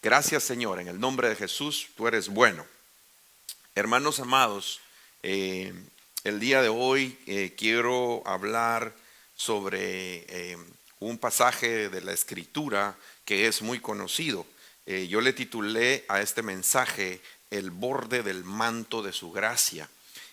Gracias, Señor, en el nombre de Jesús, tú eres bueno. Hermanos amados, el día de hoy quiero hablar sobre un pasaje de la Escritura que es muy conocido. Yo le titulé a este mensaje El borde del manto de su gracia.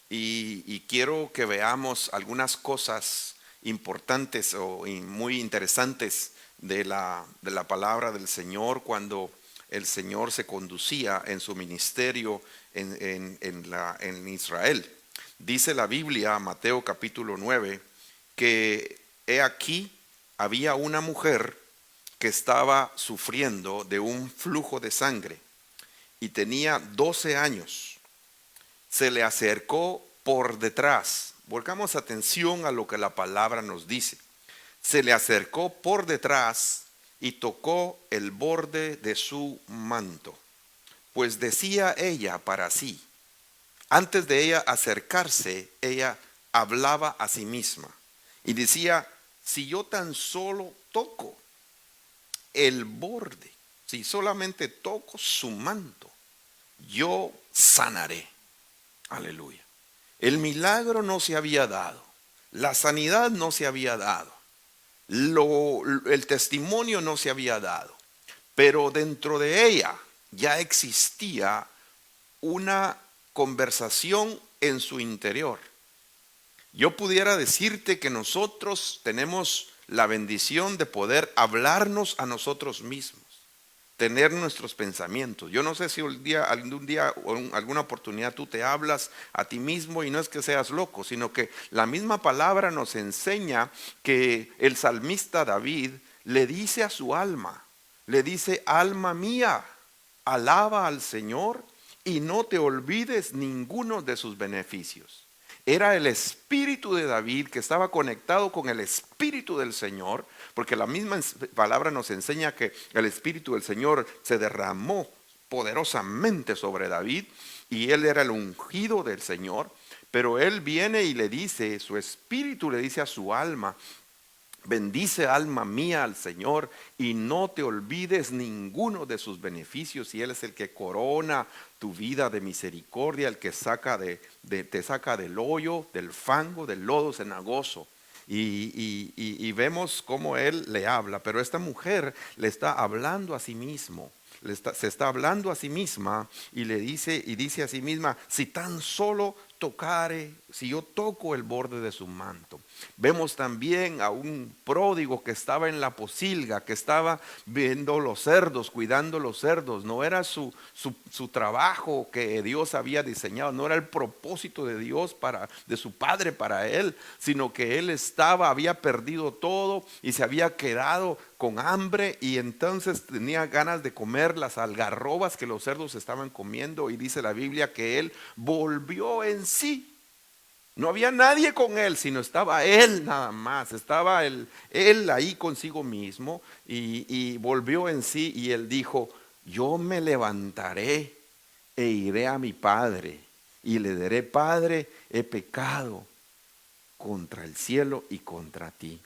Y quiero que veamos algunas cosas importantes o muy interesantes de la palabra del Señor cuando el Señor se conducía en su ministerio en Israel. Dice la Biblia, Mateo capítulo 9, que he aquí había una mujer que estaba sufriendo de un flujo de sangre y tenía 12 años. Se le acercó por detrás. Volcamos atención a lo que la palabra nos dice. Se le acercó por detrás y tocó el borde de su manto. Pues decía ella para sí, antes de ella acercarse, ella hablaba a sí misma y decía, si yo tan solo toco el borde, si solamente toco su manto, yo sanaré. Aleluya. El milagro no se había dado, la sanidad no se había dado, el testimonio no se había dado, pero dentro de ella ya existía una conversación en su interior. Yo pudiera decirte que nosotros tenemos la bendición de poder hablarnos a nosotros mismos, tener nuestros pensamientos. Yo no sé si algún día o en alguna oportunidad tú te hablas a ti mismo, y no es que seas loco, sino que la misma palabra nos enseña que el salmista David le dice a su alma, le dice, alma mía, alaba al Señor y no te olvides ninguno de sus beneficios. Era el espíritu de David que estaba conectado con el espíritu del Señor, porque la misma palabra nos enseña que el espíritu del Señor se derramó poderosamente sobre David y él era el ungido del Señor. Pero él viene y le dice, su espíritu le dice a su alma, bendice alma mía al Señor y no te olvides ninguno de sus beneficios. Y Él es el que corona tu vida de misericordia, el que te saca del hoyo, del fango, del lodo cenagoso. Y vemos cómo Él le habla, pero esta mujer le está hablando a sí mismo. Se está hablando a sí misma y dice a sí misma, si tan solo tocare, si yo toco el borde de su manto. Vemos también a un pródigo que estaba en la posilga, que estaba viendo los cerdos, cuidando los cerdos. No era su trabajo que Dios había diseñado, no era el propósito de Dios de su padre para él, sino que él había perdido todo y se había quedado con hambre, y entonces tenía ganas de comer las algarrobas que los cerdos estaban comiendo, y dice la Biblia que él volvió en sí. No había nadie con él, sino estaba él nada más, estaba él ahí consigo mismo, y volvió en sí y él dijo, yo me levantaré e iré a mi padre y le diré, Padre, he pecado contra el cielo y contra ti.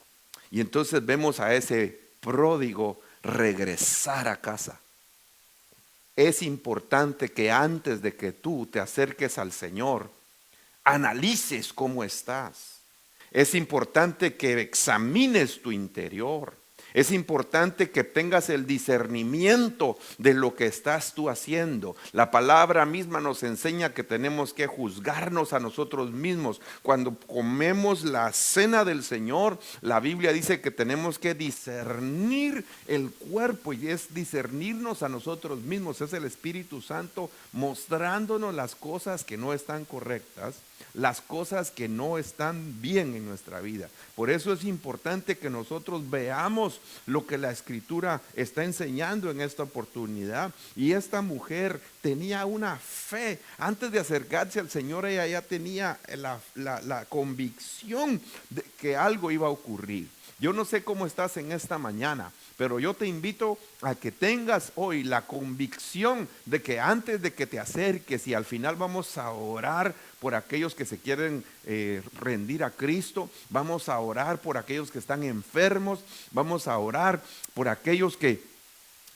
Y entonces vemos a ese pródigo regresar a casa. Es importante que antes de que tú te acerques al Señor, analices cómo estás. Es importante que examines tu interior. Es importante que tengas el discernimiento de lo que estás tú haciendo. La palabra misma nos enseña que tenemos que juzgarnos a nosotros mismos. Cuando comemos la cena del Señor, la Biblia dice que tenemos que discernir el cuerpo, y es discernirnos a nosotros mismos. Es el Espíritu Santo mostrándonos las cosas que no están correctas, las cosas que no están bien en nuestra vida. Por eso es importante que nosotros veamos lo que la Escritura está enseñando en esta oportunidad. Y esta mujer tenía una fe. Antes de acercarse al Señor, ella ya tenía la convicción de que algo iba a ocurrir. Yo no sé cómo estás en esta mañana, pero yo te invito a que tengas hoy la convicción de que antes de que te acerques, y al final vamos a orar por aquellos que se quieren rendir a Cristo, vamos a orar por aquellos que están enfermos, vamos a orar por aquellos que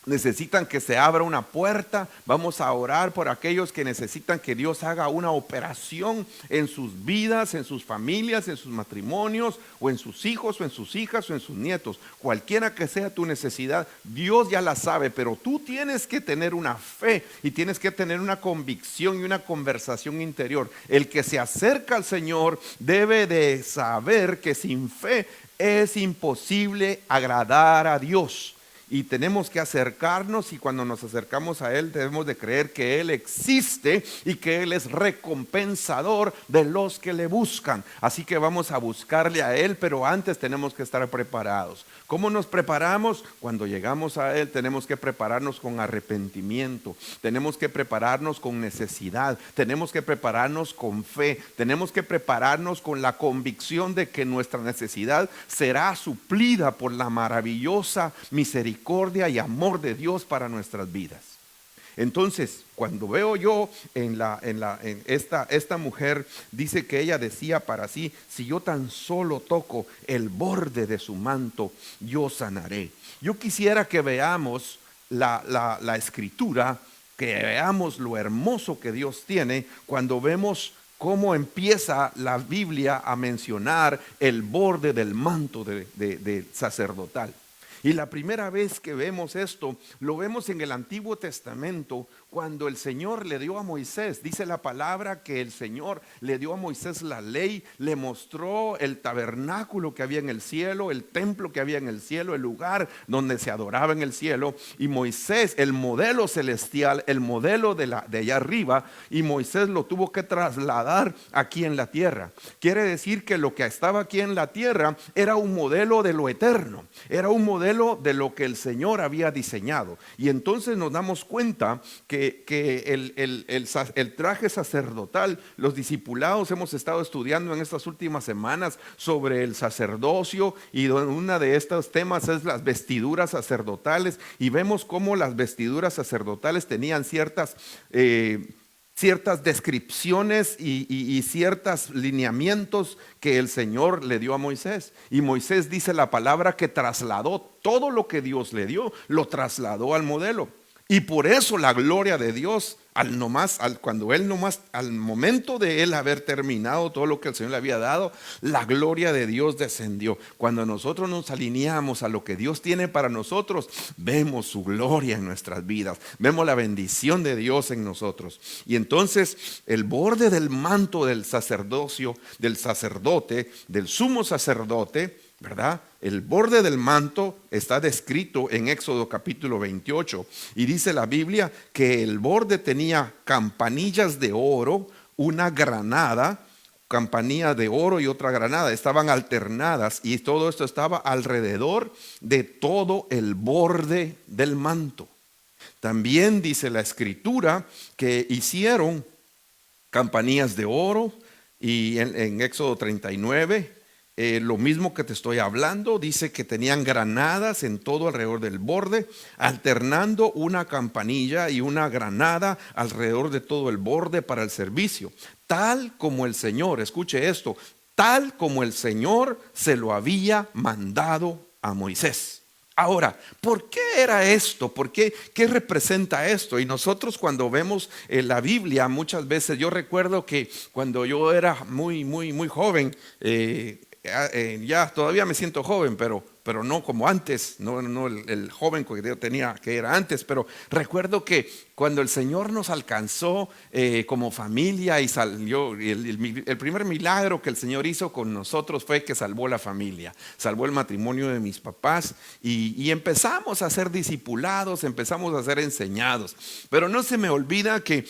necesitan que se abra una puerta. Vamos a orar por aquellos que necesitan que Dios haga una operación en sus vidas, en sus familias, en sus matrimonios, o en sus hijos, o en sus hijas, o en sus nietos. Cualquiera que sea tu necesidad, Dios ya la sabe, pero tú tienes que tener una fe y tienes que tener una convicción y una conversación interior. El que se acerca al Señor debe de saber que sin fe es imposible agradar a Dios. Y tenemos que acercarnos, y cuando nos acercamos a Él debemos de creer que Él existe y que Él es recompensador de los que le buscan. Así que vamos a buscarle a Él, pero antes tenemos que estar preparados. ¿Cómo nos preparamos? Cuando llegamos a Él tenemos que prepararnos con arrepentimiento, tenemos que prepararnos con necesidad, tenemos que prepararnos con fe, tenemos que prepararnos con la convicción de que nuestra necesidad será suplida por la maravillosa misericordia y amor de Dios para nuestras vidas. Entonces, cuando veo yo en esta mujer, dice que ella decía para sí: si yo tan solo toco el borde de su manto, yo sanaré. Yo quisiera que veamos la escritura, que veamos lo hermoso que Dios tiene cuando vemos cómo empieza la Biblia a mencionar el borde del manto de sacerdotal. Y la primera vez que vemos esto, lo vemos en el Antiguo Testamento, cuando el Señor le dio a Moisés. Dice la palabra que el Señor le dio a Moisés la ley, le mostró el tabernáculo que había en el cielo, el templo que había en el cielo, el lugar donde se adoraba en el cielo. Y Moisés, el modelo celestial, el modelo de allá arriba, y Moisés lo tuvo que trasladar aquí en la tierra. Quiere decir que lo que estaba aquí en la tierra era un modelo de lo eterno, era un modelo de lo que el Señor había diseñado. Y entonces nos damos cuenta que el traje sacerdotal, los discipulados hemos estado estudiando en estas últimas semanas sobre el sacerdocio, y una de estos temas es las vestiduras sacerdotales, y vemos cómo las vestiduras sacerdotales tenían ciertas descripciones y ciertos lineamientos que el Señor le dio a Moisés. Y Moisés, dice la palabra, que trasladó todo lo que Dios le dio, lo trasladó al modelo. Y por eso la gloria de Dios, al momento de él haber terminado todo lo que el Señor le había dado, la gloria de Dios descendió. Cuando nosotros nos alineamos a lo que Dios tiene para nosotros, vemos su gloria en nuestras vidas, vemos la bendición de Dios en nosotros. Y entonces el borde del manto del sacerdocio, del sacerdote, del sumo sacerdote, ¿verdad? El borde del manto está descrito en Éxodo capítulo 28, y dice la Biblia que el borde tenía campanillas de oro, una granada, campanilla de oro y otra granada, estaban alternadas, y todo esto estaba alrededor de todo el borde del manto. También dice la escritura que hicieron campanillas de oro, y en Éxodo 39, lo mismo que te estoy hablando, dice que tenían granadas en todo alrededor del borde, alternando una campanilla y una granada alrededor de todo el borde para el servicio, tal como el Señor, escuche esto, tal como el Señor se lo había mandado a Moisés. Ahora, ¿por qué era esto? ¿Por qué? ¿Qué representa esto? Y nosotros cuando vemos la Biblia, muchas veces, yo recuerdo que cuando yo era muy joven, ya todavía me siento joven, pero no como antes, no el joven que yo tenía, que era antes, pero recuerdo que cuando el Señor nos alcanzó como familia y salió, el primer milagro que el Señor hizo con nosotros fue que salvó la familia, salvó el matrimonio de mis papás, y empezamos a ser discipulados, empezamos a ser enseñados. Pero no se me olvida que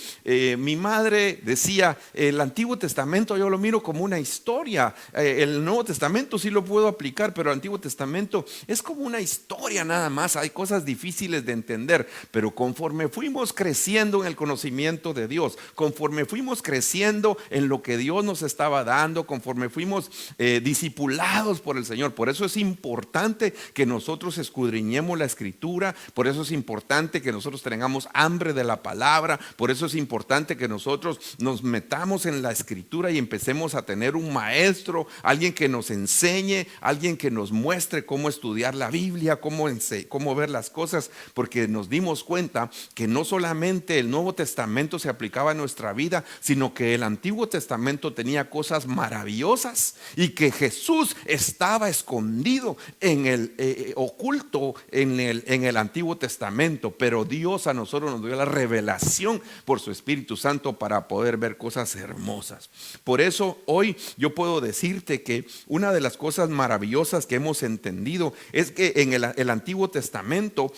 mi madre decía: el Antiguo Testamento yo lo miro como una historia, el Nuevo Testamento sí lo puedo aplicar, pero el Antiguo Testamento es como una historia nada más, hay cosas difíciles de entender. Pero conforme fuimos creciendo en el conocimiento de Dios, conforme fuimos creciendo en lo que Dios nos estaba dando, conforme fuimos discipulados por el Señor, por eso es importante que nosotros escudriñemos la escritura, por eso es importante que nosotros tengamos hambre de la palabra, por eso es importante que nosotros nos metamos en la escritura y empecemos a tener un maestro, alguien que nos enseñe, alguien que nos muestre cómo cómo estudiar la Biblia, cómo ver las cosas, porque nos dimos cuenta que no solamente el Nuevo Testamento se aplicaba a nuestra vida, sino que el Antiguo Testamento tenía cosas maravillosas y que Jesús estaba escondido en el oculto en el Antiguo Testamento, pero Dios a nosotros nos dio la revelación por su Espíritu Santo para poder ver cosas hermosas. Por eso hoy yo puedo decirte que una de las cosas maravillosas que hemos entendido es que en el Antiguo Testamento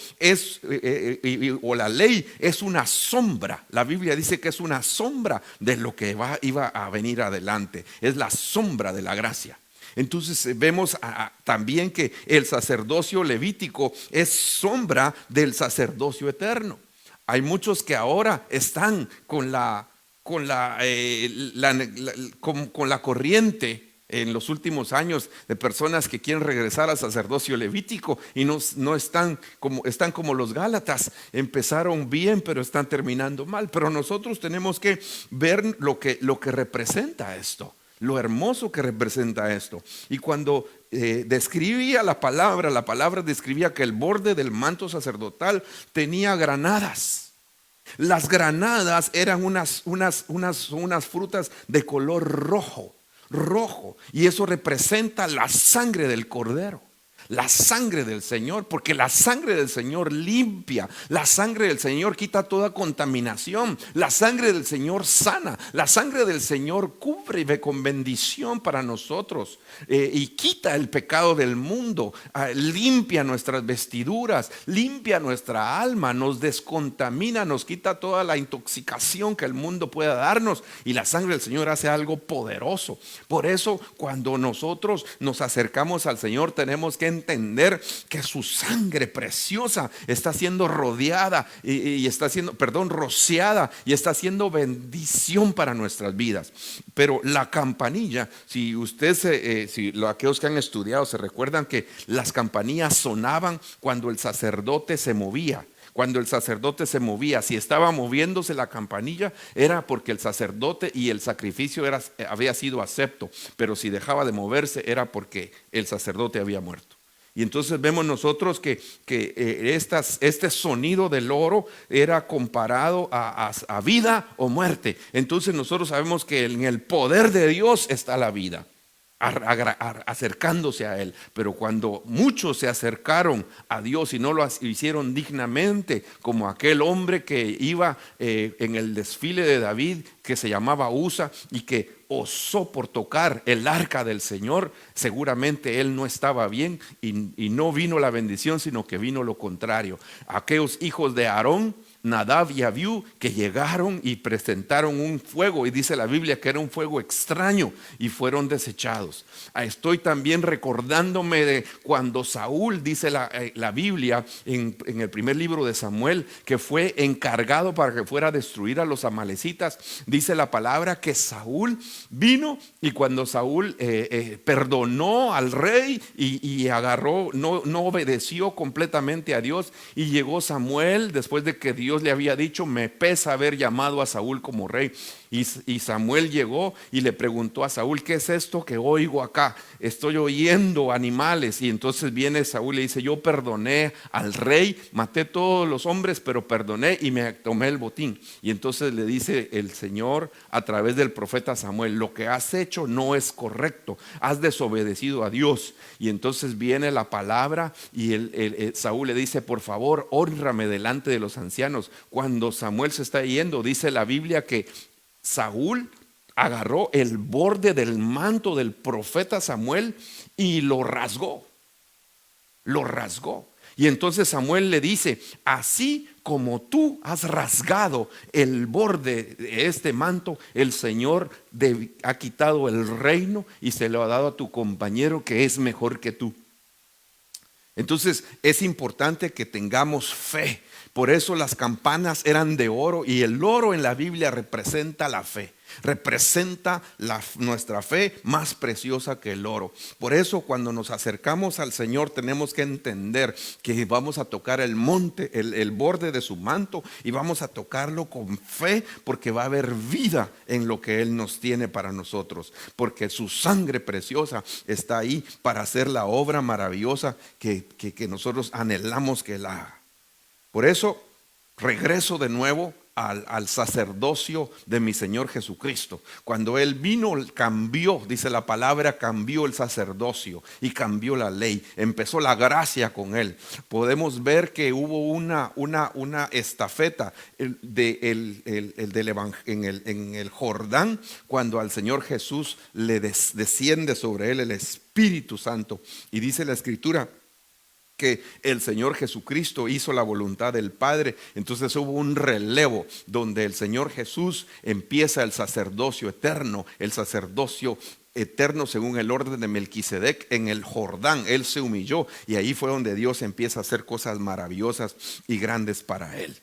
o la ley es una sombra. La Biblia dice que es una sombra de lo que iba a venir adelante. Es la sombra de la gracia. Entonces vemos también que el sacerdocio levítico es sombra del sacerdocio eterno. Hay muchos que ahora están con la corriente en los últimos años de personas que quieren regresar al sacerdocio levítico y no están como los Gálatas. Empezaron bien, pero están terminando mal. Pero nosotros tenemos que ver lo que representa esto, lo hermoso que representa esto. Y cuando describía la palabra describía que el borde del manto sacerdotal tenía granadas. Las granadas eran unas frutas de color rojo, y eso representa la sangre del Cordero, la sangre del Señor, porque la sangre del Señor limpia, la sangre del Señor quita toda contaminación, la sangre del Señor sana, la sangre del Señor cubre y ve con bendición para nosotros, y quita el pecado del mundo, limpia nuestras vestiduras, limpia nuestra alma, nos descontamina, nos quita toda la intoxicación que el mundo pueda darnos, y la sangre del Señor hace algo poderoso. Por eso cuando nosotros nos acercamos al Señor tenemos que entender que su sangre preciosa está siendo rodeada y está siendo, rociada, y está siendo bendición para nuestras vidas. Pero la campanilla, si aquellos que han estudiado se recuerdan que las campanillas sonaban cuando el sacerdote se movía. Cuando el sacerdote se movía, si estaba moviéndose la campanilla, era porque el sacerdote y el sacrificio había sido acepto. Pero si dejaba de moverse, era porque el sacerdote había muerto. Y entonces vemos nosotros que este sonido del oro era comparado a vida o muerte. Entonces nosotros sabemos que en el poder de Dios está la vida, acercándose a Él. Pero cuando muchos se acercaron a Dios y no lo hicieron dignamente, como aquel hombre que iba en el desfile de David, que se llamaba Usa, y que osó por tocar el arca del Señor, seguramente él no estaba bien y no vino la bendición, sino que vino lo contrario. Aquellos hijos de Aarón, Nadab y Abiú, que llegaron y presentaron un fuego, y dice la Biblia que era un fuego extraño, y fueron desechados. Estoy también recordándome de cuando Saúl, dice la Biblia en el primer libro de Samuel, que fue encargado para que fuera a destruir a los amalecitas. Dice la palabra que Saúl vino, y cuando Saúl perdonó al rey y agarró, no obedeció completamente a Dios, y llegó Samuel después de que Dios le había dicho: me pesa haber llamado a Saúl como rey. Y Samuel llegó y le preguntó a Saúl: ¿qué es esto que oigo acá? Estoy oyendo animales. Y entonces viene Saúl y le dice: yo perdoné al rey, maté todos los hombres, pero perdoné y me tomé el botín. Y entonces le dice el Señor a través del profeta Samuel: lo que has hecho no es correcto, has desobedecido a Dios. Y entonces viene la palabra y Saúl le dice: por favor, hónrame delante de los ancianos. Cuando Samuel se está yendo, dice la Biblia que Saúl agarró el borde del manto del profeta Samuel y lo rasgó. Y entonces Samuel le dice: así como tú has rasgado el borde de este manto, el Señor ha quitado el reino y se lo ha dado a tu compañero que es mejor que tú. Entonces es importante que tengamos fe. Por eso las campanas eran de oro, y el oro en la Biblia representa la fe. Representa nuestra fe más preciosa que el oro. Por eso cuando nos acercamos al Señor tenemos que entender que vamos a tocar el monte, el borde de su manto, y vamos a tocarlo con fe, porque va a haber vida en lo que Él nos tiene para nosotros, porque su sangre preciosa está ahí para hacer la obra maravillosa que nosotros anhelamos que Él haga. Por eso regreso de nuevo al sacerdocio de mi Señor Jesucristo. Cuando Él vino, cambió, dice la palabra, cambió el sacerdocio y cambió la ley. Empezó la gracia con Él. Podemos ver que hubo una estafeta en el Jordán, cuando al Señor Jesús le desciende sobre Él el Espíritu Santo. Y dice la Escritura que el Señor Jesucristo hizo la voluntad del Padre. Entonces hubo un relevo donde el Señor Jesús empieza el sacerdocio eterno según el orden de Melquisedec en el Jordán. Él se humilló y ahí fue donde Dios empieza a hacer cosas maravillosas y grandes para Él.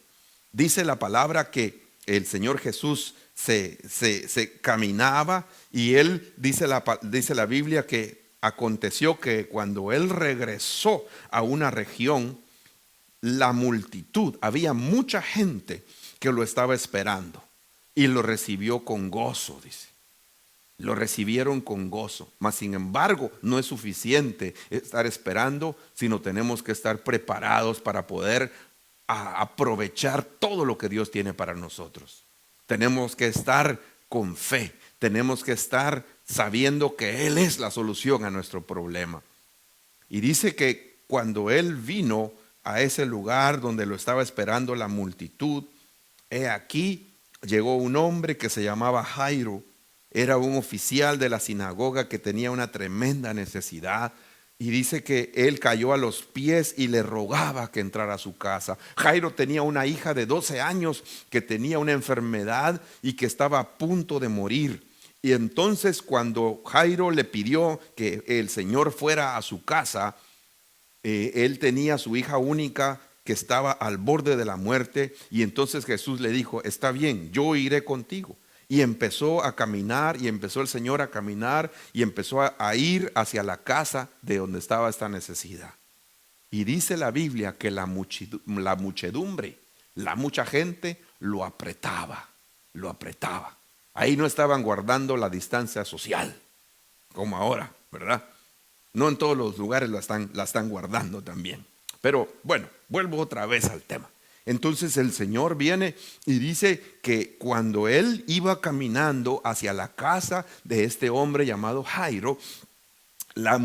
Dice la palabra que el Señor Jesús se caminaba, y Él dice la Biblia que aconteció que cuando Él regresó a una región, la multitud, había mucha gente que lo estaba esperando y lo recibió con gozo, dice. Lo recibieron con gozo. Mas sin embargo, no es suficiente estar esperando, sino tenemos que estar preparados para poder aprovechar todo lo que Dios tiene para nosotros. Tenemos que estar con fe, tenemos que estar sabiendo que Él es la solución a nuestro problema. Y dice que cuando Él vino a ese lugar donde lo estaba esperando la multitud, he aquí llegó un hombre que se llamaba Jairo. Era un oficial de la sinagoga que tenía una tremenda necesidad. Y dice que él cayó a los pies y le rogaba que entrara a su casa. Jairo tenía una hija de 12 años que tenía una enfermedad y que estaba a punto de morir. Y entonces cuando Jairo le pidió que el Señor fuera a su casa, él tenía a su hija única que estaba al borde de la muerte. Y entonces Jesús le dijo: está bien, yo iré contigo. Y empezó a caminar, y empezó el Señor a caminar, y empezó a ir hacia la casa de donde estaba esta necesidad. Y dice la Biblia que la muchedumbre, la mucha gente lo apretaba. Ahí no estaban guardando la distancia social, como ahora, ¿verdad? No en todos los lugares la están guardando también. Pero bueno, vuelvo otra vez al tema. Entonces el Señor viene y dice que cuando Él iba caminando hacia la casa de este hombre llamado Jairo, la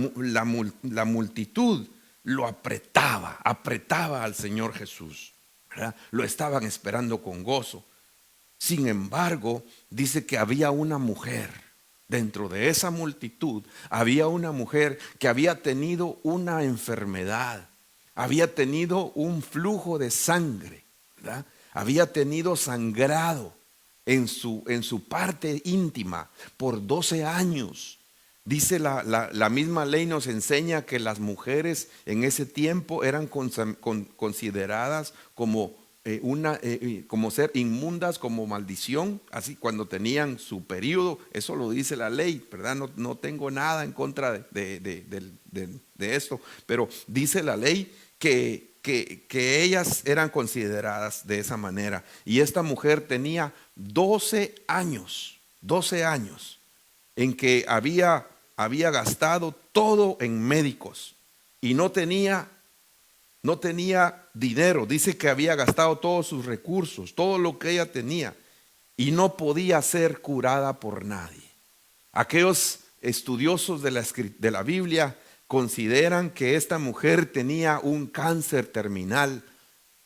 multitud lo apretaba al Señor Jesús, ¿verdad? Lo estaban esperando con gozo. Sin embargo, dice que había una mujer dentro de esa multitud. Había una mujer que había tenido una enfermedad, había tenido un flujo de sangre, ¿verdad? Había tenido sangrado en su parte íntima por 12 años. Dice la misma ley nos enseña que las mujeres en ese tiempo eran consideradas como ser inmundas, como maldición, así cuando tenían su periodo. Eso lo dice la ley, ¿verdad? No tengo nada en contra de esto, pero dice la ley que ellas eran consideradas de esa manera. Y esta mujer tenía 12 años en que había gastado todo en médicos y no tenía dinero. Dice que había gastado todos sus recursos, todo lo que ella tenía, y no podía ser curada por nadie. Aquellos estudiosos de la Biblia consideran que esta mujer tenía un cáncer terminal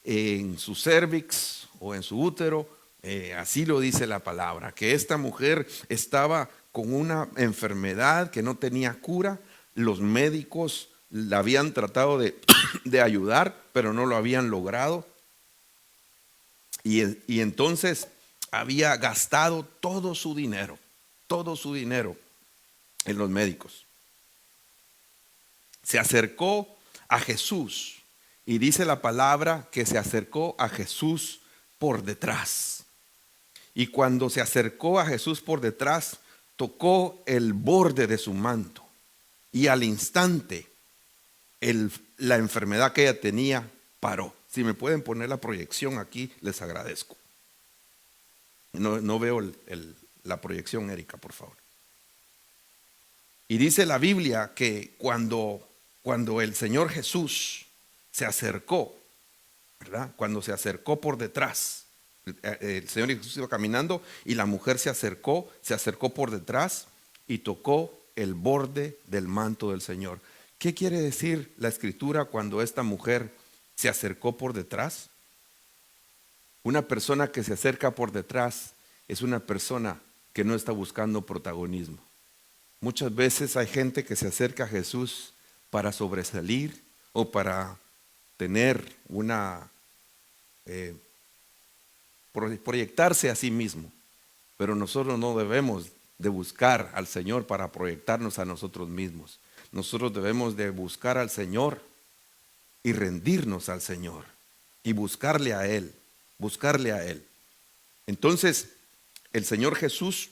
en su cervix o en su útero. Así lo dice la palabra, que esta mujer estaba con una enfermedad que no tenía cura. Los médicos la habían tratado de ayudar, pero no lo habían logrado. Y entonces había gastado todo su dinero en los médicos. Se acercó a Jesús, y dice la palabra que se acercó a Jesús por detrás. y cuando se acercó a Jesús por detrás, tocó el borde de su manto y al instante la enfermedad que ella tenía paró. Si me pueden poner la proyección aquí, les agradezco. No veo la proyección, Erika, por favor. Y dice la Biblia que cuando el Señor Jesús se acercó, ¿verdad? Cuando se acercó por detrás, el Señor Jesús iba caminando y la mujer se acercó por detrás y tocó el borde del manto del Señor. ¿Qué quiere decir la escritura cuando esta mujer se acercó por detrás? Una persona que se acerca por detrás es una persona que no está buscando protagonismo. Muchas veces hay gente que se acerca a Jesús para sobresalir o para tener proyectarse a sí mismo. Pero nosotros no debemos de buscar al Señor para proyectarnos a nosotros mismos. Nosotros debemos de buscar al Señor y rendirnos al Señor y buscarle a Él. Entonces, el Señor Jesús,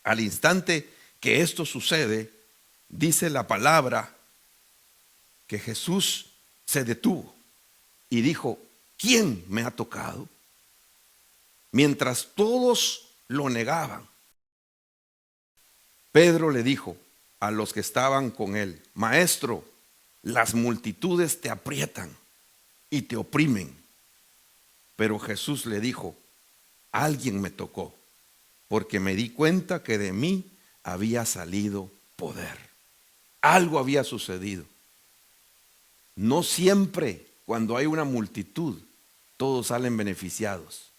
al instante que esto sucede, dice la palabra que Jesús se detuvo y dijo: ¿quién me ha tocado? Mientras todos lo negaban, Pedro le dijo a los que estaban con él: Maestro, las multitudes te aprietan y te oprimen. Pero Jesús le dijo: alguien me tocó, porque me di cuenta que de mí había salido poder. Algo había sucedido. No siempre cuando hay una multitud todos salen beneficiados.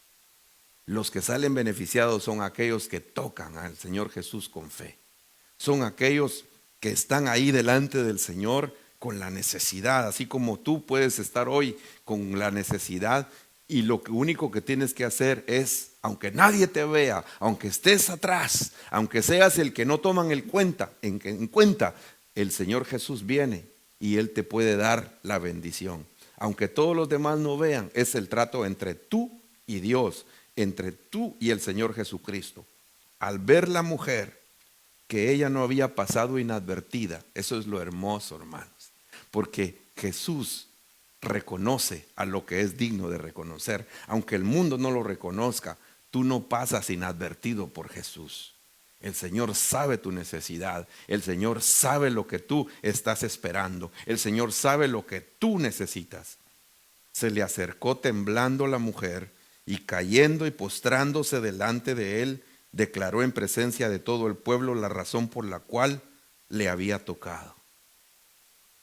Los que salen beneficiados son aquellos que tocan al Señor Jesús con fe. Son aquellos que están ahí delante del Señor con la necesidad, así como tú puedes estar hoy con la necesidad, y lo único que tienes que hacer es, aunque nadie te vea, aunque estés atrás, aunque seas el que no toman en cuenta, el Señor Jesús viene y Él te puede dar la bendición. Aunque todos los demás no vean, es el trato entre tú y Dios, entre tú y el Señor Jesucristo. Al ver la mujer que ella no había pasado inadvertida, eso es lo hermoso, hermanos, porque Jesús reconoce a lo que es digno de reconocer. Aunque el mundo no lo reconozca, tú no pasas inadvertido por Jesús. El Señor sabe tu necesidad, el Señor sabe lo que tú estás esperando, el Señor sabe lo que tú necesitas. Se le acercó temblando la mujer y cayendo y postrándose delante de él, declaró en presencia de todo el pueblo la razón por la cual le había tocado.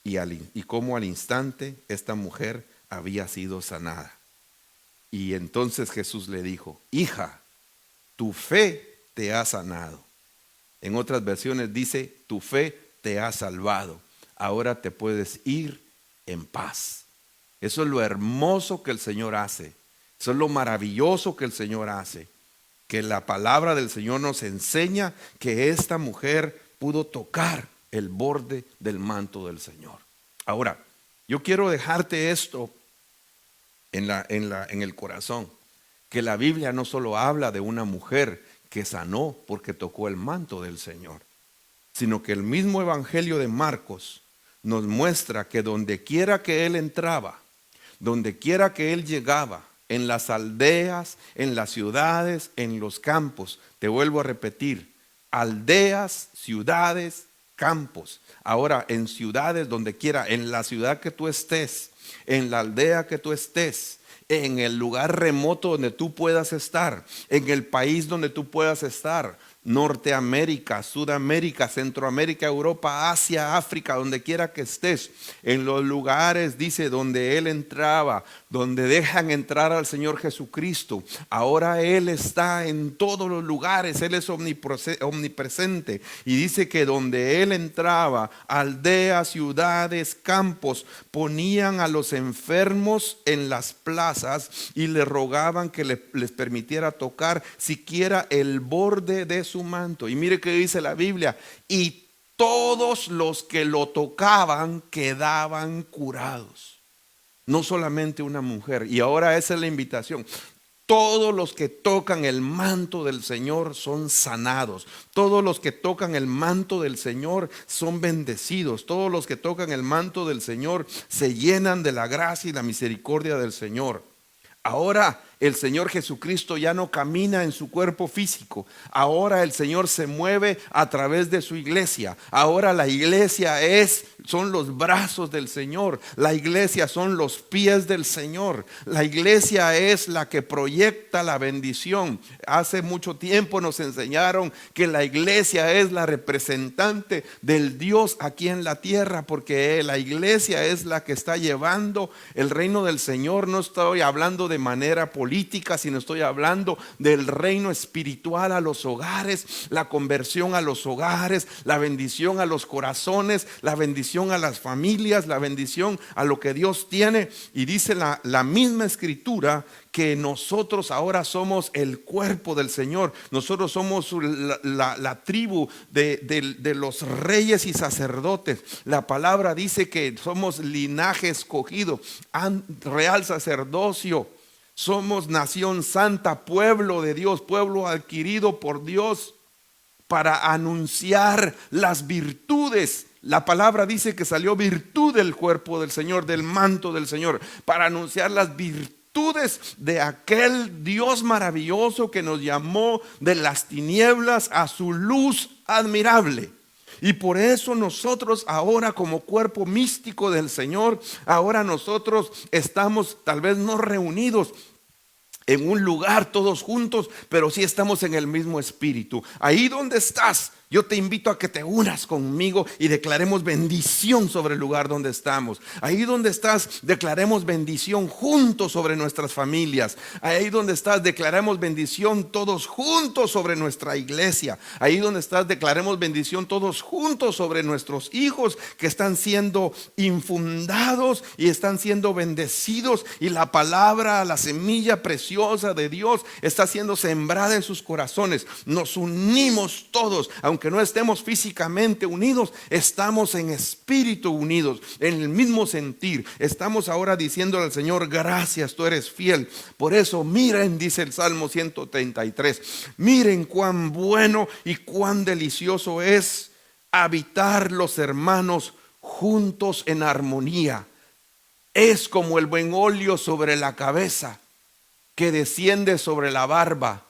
Y cómo al instante esta mujer había sido sanada. Y entonces Jesús le dijo: hija, tu fe te ha sanado. En otras versiones dice: tu fe te ha salvado. Ahora te puedes ir en paz. Eso es lo hermoso que el Señor hace. Eso es lo maravilloso que el Señor hace. Que la palabra del Señor nos enseña que esta mujer pudo tocar el borde del manto del Señor. Ahora, yo quiero dejarte esto en el corazón, que la Biblia no solo habla de una mujer que sanó porque tocó el manto del Señor, sino que el mismo Evangelio de Marcos nos muestra que donde quiera que Él entraba, donde quiera que Él llegaba, en las aldeas, en las ciudades, en los campos, te vuelvo a repetir, aldeas, ciudades, campos. Ahora, en ciudades, donde quiera, en la ciudad que tú estés, en la aldea que tú estés, en el lugar remoto donde tú puedas estar, en el país donde tú puedas estar, Norteamérica, Sudamérica, Centroamérica, Europa, Asia, África, donde quiera que estés, en los lugares, dice, donde Él entraba, donde dejan entrar al Señor Jesucristo. Ahora Él está en todos los lugares, Él es omnipresente, y dice que donde Él entraba, aldeas, ciudades, campos, ponían a los enfermos en las plazas y le rogaban que les permitiera tocar siquiera el borde de su manto. Y mire que dice la Biblia: y todos los que lo tocaban quedaban curados. No solamente una mujer. Y ahora esa es la invitación. todos los que tocan el manto del Señor son sanados. Todos los que tocan el manto del Señor son bendecidos. Todos los que tocan el manto del Señor se llenan de la gracia y la misericordia del Señor. Ahora el Señor Jesucristo ya no camina en su cuerpo físico. Ahora el Señor se mueve a través de su iglesia. Ahora la iglesia son los brazos del Señor. La iglesia son los pies del Señor. La iglesia es la que proyecta la bendición. Hace mucho tiempo nos enseñaron que la iglesia es la representante del Dios aquí en la tierra, porque la iglesia es la que está llevando el reino del Señor. No estoy hablando de manera política, sino estoy hablando del reino espiritual a los hogares, la conversión a los hogares, la bendición a los corazones, la bendición a las familias, la bendición a lo que Dios tiene. Y dice la misma escritura que nosotros ahora somos el cuerpo del Señor. Nosotros somos la tribu de los reyes y sacerdotes. La palabra dice que somos linaje escogido, real sacerdocio. Somos nación santa, pueblo de Dios, pueblo adquirido por Dios para anunciar las virtudes. La palabra dice que salió virtud del cuerpo del Señor, del manto del Señor, para anunciar las virtudes de aquel Dios maravilloso que nos llamó de las tinieblas a su luz admirable. Y por eso nosotros ahora, como cuerpo místico del Señor, ahora nosotros estamos tal vez no reunidos en un lugar todos juntos, pero sí estamos en el mismo espíritu. Ahí donde estás, yo te invito a que te unas conmigo y declaremos bendición sobre el lugar donde estamos. Ahí donde estás, declaremos bendición juntos sobre nuestras familias. Ahí donde estás, declaremos bendición todos juntos sobre nuestra iglesia. Ahí donde estás, declaremos bendición todos juntos sobre nuestros hijos que están siendo infundados y están siendo bendecidos, y la palabra, la semilla preciosa de Dios está siendo sembrada en sus corazones. Nos unimos todos, aunque no estemos físicamente unidos, estamos en espíritu unidos, en el mismo sentir. Estamos ahora diciéndole al Señor: gracias, tú eres fiel. Por eso miren, dice el Salmo 133, miren cuán bueno y cuán delicioso es habitar los hermanos juntos en armonía. Es como el buen óleo sobre la cabeza, que desciende sobre la barba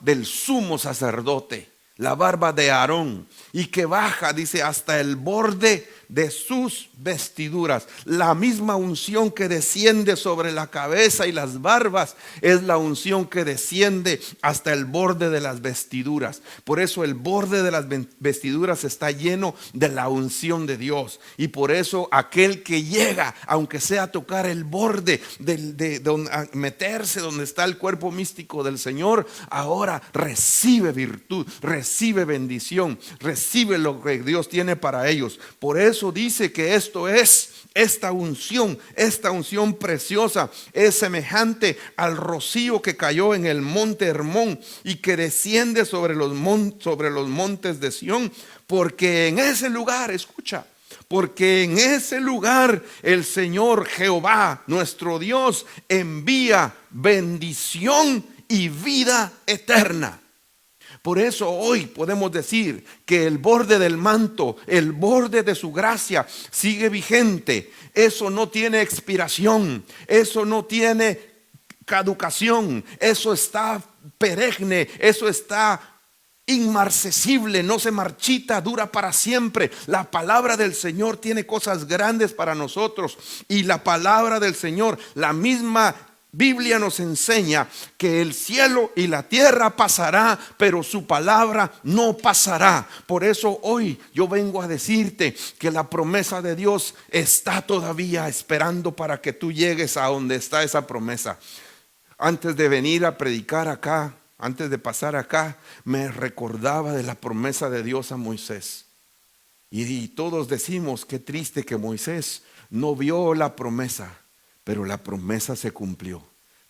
del sumo sacerdote, la barba de Aarón, y que baja, dice, hasta el borde de sus vestiduras. La misma unción que desciende sobre la cabeza y las barbas es la unción que desciende hasta el borde de las vestiduras. Por eso el borde de las vestiduras está lleno de la unción de Dios. Y por eso aquel que llega, aunque sea a tocar el borde a meterse donde está el cuerpo místico del Señor, ahora recibe virtud, recibe bendición, recibe lo que Dios tiene para ellos. Por eso dice que esta unción preciosa es semejante al rocío que cayó en el monte Hermón y que desciende sobre los montes de Sión, porque en ese lugar, escucha, porque en ese lugar el Señor Jehová, nuestro Dios, envía bendición y vida eterna. Por eso hoy podemos decir que el borde del manto, el borde de su gracia sigue vigente. Eso no tiene expiración, eso no tiene caducación, eso está perenne, eso está inmarcesible, no se marchita, dura para siempre. La palabra del Señor tiene cosas grandes para nosotros, y la palabra del Señor, la misma Biblia nos enseña que el cielo y la tierra pasará, pero su palabra no pasará. Por eso hoy yo vengo a decirte que la promesa de Dios está todavía esperando para que tú llegues a donde está esa promesa. Antes de venir a predicar acá, antes de pasar acá, me recordaba de la promesa de Dios a Moisés. Y todos decimos: qué triste que Moisés no vio la promesa. Pero la promesa se cumplió.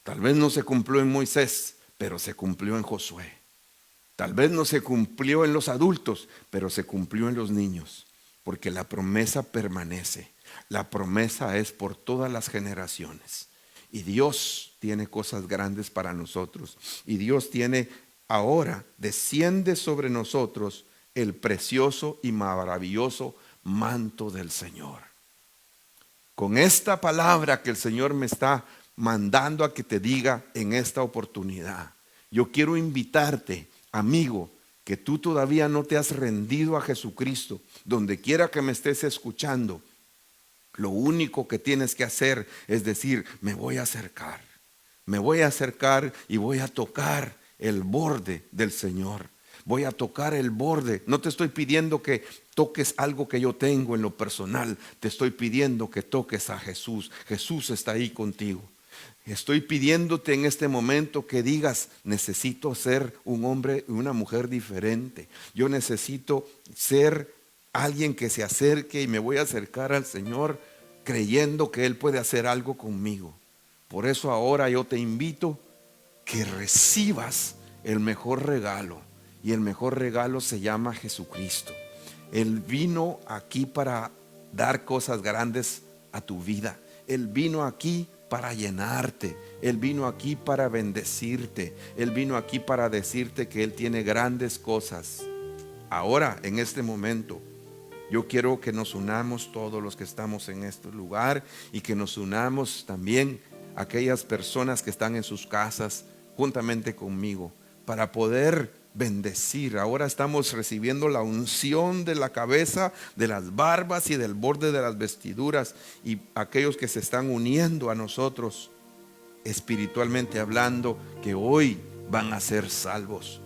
Tal vez no se cumplió en Moisés, pero se cumplió en Josué. Tal vez no se cumplió en los adultos, pero se cumplió en los niños. Porque la promesa permanece. La promesa es por todas las generaciones. Y Dios tiene cosas grandes para nosotros. Y Dios tiene ahora, desciende sobre nosotros el precioso y maravilloso manto del Señor. Con esta palabra que el Señor me está mandando a que te diga en esta oportunidad, yo quiero invitarte, amigo, que tú todavía no te has rendido a Jesucristo, donde quiera que me estés escuchando. Lo único que tienes que hacer es decir, me voy a acercar y voy a tocar el borde del Señor. Voy a tocar el borde. No te estoy pidiendo que toques algo que yo tengo en lo personal. Te estoy pidiendo que toques a Jesús. Jesús está ahí contigo. Estoy pidiéndote en este momento que digas, necesito ser un hombre y una mujer diferente. Yo necesito ser alguien que se acerque y me voy a acercar al Señor creyendo que Él puede hacer algo conmigo. Por eso ahora yo te invito que recibas el mejor regalo. Y el mejor regalo se llama Jesucristo. Él vino aquí para dar cosas grandes a tu vida. Él vino aquí para llenarte. Él vino aquí para bendecirte. Él vino aquí para decirte que Él tiene grandes cosas. Ahora, en este momento, yo quiero que nos unamos todos los que estamos en este lugar y que nos unamos también aquellas personas que están en sus casas juntamente conmigo para poder bendecir. Ahora estamos recibiendo la unción de la cabeza, de las barbas y del borde de las vestiduras, y aquellos que se están uniendo a nosotros espiritualmente hablando, que hoy van a ser salvos.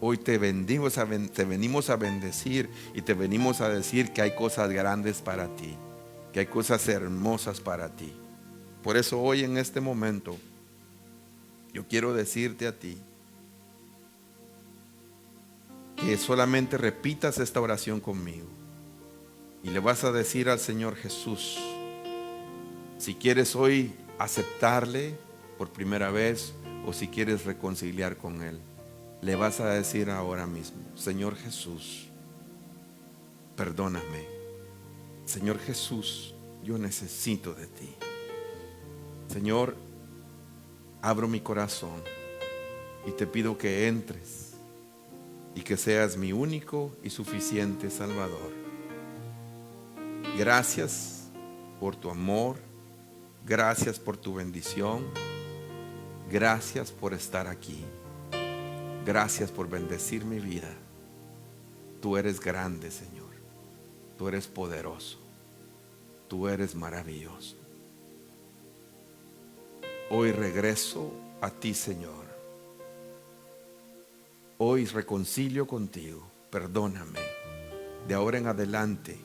Hoy te venimos a bendecir y te venimos a decir que hay cosas grandes para ti, que hay cosas hermosas para ti. Por eso hoy en este momento yo quiero decirte a ti que solamente repitas esta oración conmigo y le vas a decir al Señor Jesús, si quieres hoy aceptarle por primera vez o si quieres reconciliar con Él, le vas a decir ahora mismo, Señor Jesús, perdóname. Señor Jesús, yo necesito de ti. Señor, abro mi corazón y te pido que entres y que seas mi único y suficiente Salvador. Gracias por tu amor, gracias por tu bendición, gracias por estar aquí, gracias por bendecir mi vida. Tú eres grande, Señor, tú eres poderoso, tú eres maravilloso. Hoy regreso a ti, Señor. Hoy reconcilio contigo, perdóname. De ahora en adelante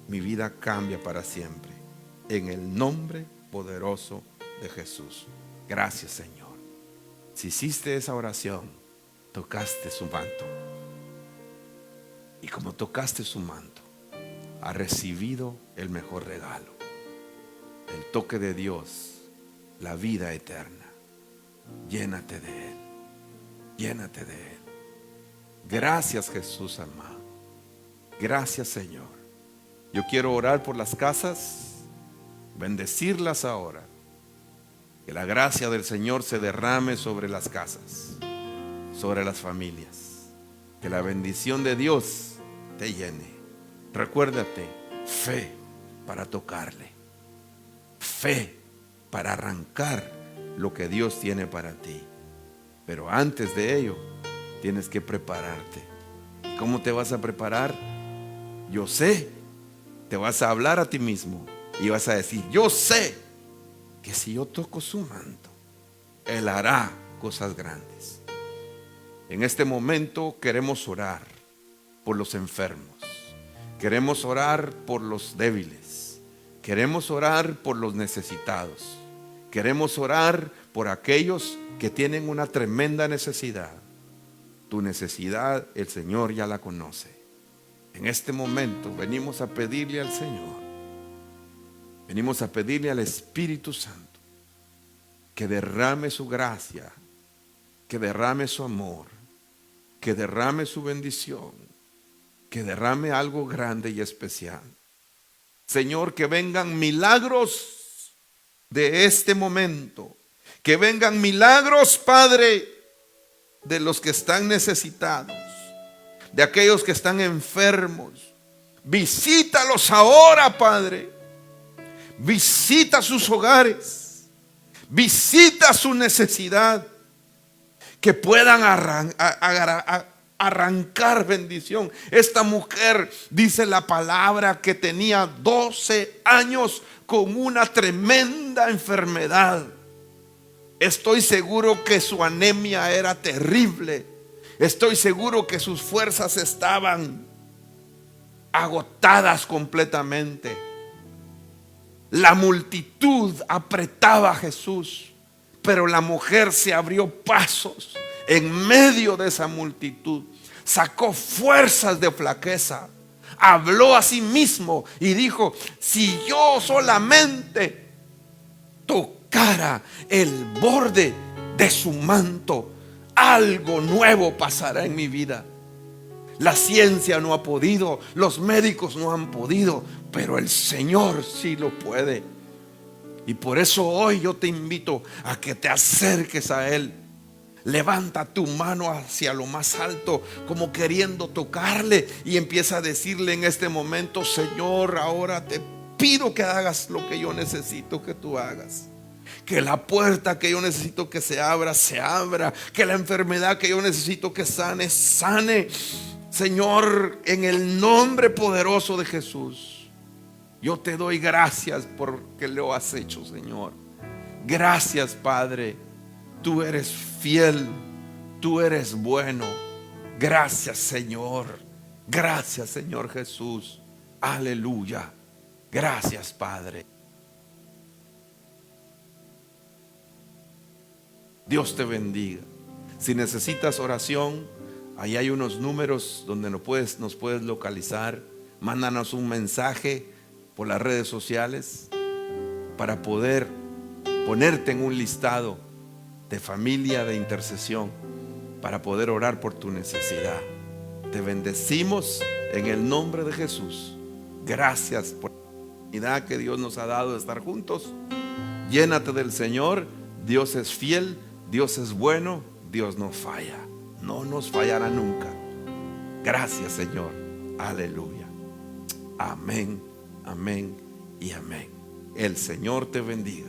mi vida cambia para siempre. En el nombre poderoso de Jesús. Gracias, Señor. Si hiciste esa oración, tocaste su manto. Y como tocaste su manto, has recibido el mejor regalo. El toque de Dios, la vida eterna. Llénate de Él. Llénate de Él. Gracias, Jesús amado. Gracias, Señor. Yo quiero orar por las casas, bendecirlas ahora. Que la gracia del Señor se derrame sobre las casas, sobre las familias. Que la bendición de Dios te llene. Recuérdate, fe para tocarle. Fe para arrancar lo que Dios tiene para ti. Pero antes de ello, tienes que prepararte. ¿Cómo te vas a preparar? Yo sé. Te vas a hablar a ti mismo y vas a decir, yo sé que si yo toco su manto, Él hará cosas grandes. En este momento queremos orar por los enfermos. Queremos orar por los débiles. Queremos orar por los necesitados. Queremos orar por aquellos que tienen una tremenda necesidad. Tu necesidad el Señor ya la conoce. En este momento venimos a pedirle al Señor, venimos a pedirle al Espíritu Santo que derrame su gracia, que derrame su amor, que derrame su bendición, que derrame algo grande y especial. Señor, que vengan milagros de este momento Que vengan milagros, Padre, de los que están necesitados, de aquellos que están enfermos. Visítalos ahora, Padre. Visita sus hogares. Visita su necesidad. Que puedan arrancar bendición. Esta mujer, dice la palabra, que tenía 12 años con una tremenda enfermedad. Estoy seguro que su anemia era terrible. Estoy seguro que sus fuerzas estaban agotadas completamente. La multitud apretaba a Jesús, pero la mujer se abrió pasos en medio de esa multitud. Sacó fuerzas de flaqueza. Habló a sí mismo y dijo: si yo solamente tocara el borde de su manto, algo nuevo pasará en mi vida. La ciencia no ha podido, los médicos no han podido, pero el Señor sí lo puede. Y por eso hoy yo te invito a que te acerques a Él. Levanta tu mano hacia lo más alto, como queriendo tocarle, y empieza a decirle en este momento: Señor, ahora te pido que hagas lo que yo necesito que tú hagas. Que la puerta que yo necesito que se abra, se abra. Que la enfermedad que yo necesito que sane, sane. Señor, en el nombre poderoso de Jesús, yo te doy gracias porque lo has hecho, Señor. Gracias, Padre. Tú eres fiel, tú eres bueno. Gracias, Señor. Gracias, Señor Jesús. Aleluya. Gracias, Padre. Dios te bendiga. Si necesitas oración, ahí hay unos números donde nos puedes localizar. Mándanos un mensaje por las redes sociales para poder ponerte en un listado de familia de intercesión, para poder orar por tu necesidad. Te bendecimos en el nombre de Jesús. Gracias por la oportunidad que Dios nos ha dado de estar juntos. Llénate del Señor. Dios es fiel, Dios es bueno, Dios no falla. No nos fallará nunca. Gracias, Señor. Aleluya. Amén, amén y amén. El Señor te bendiga.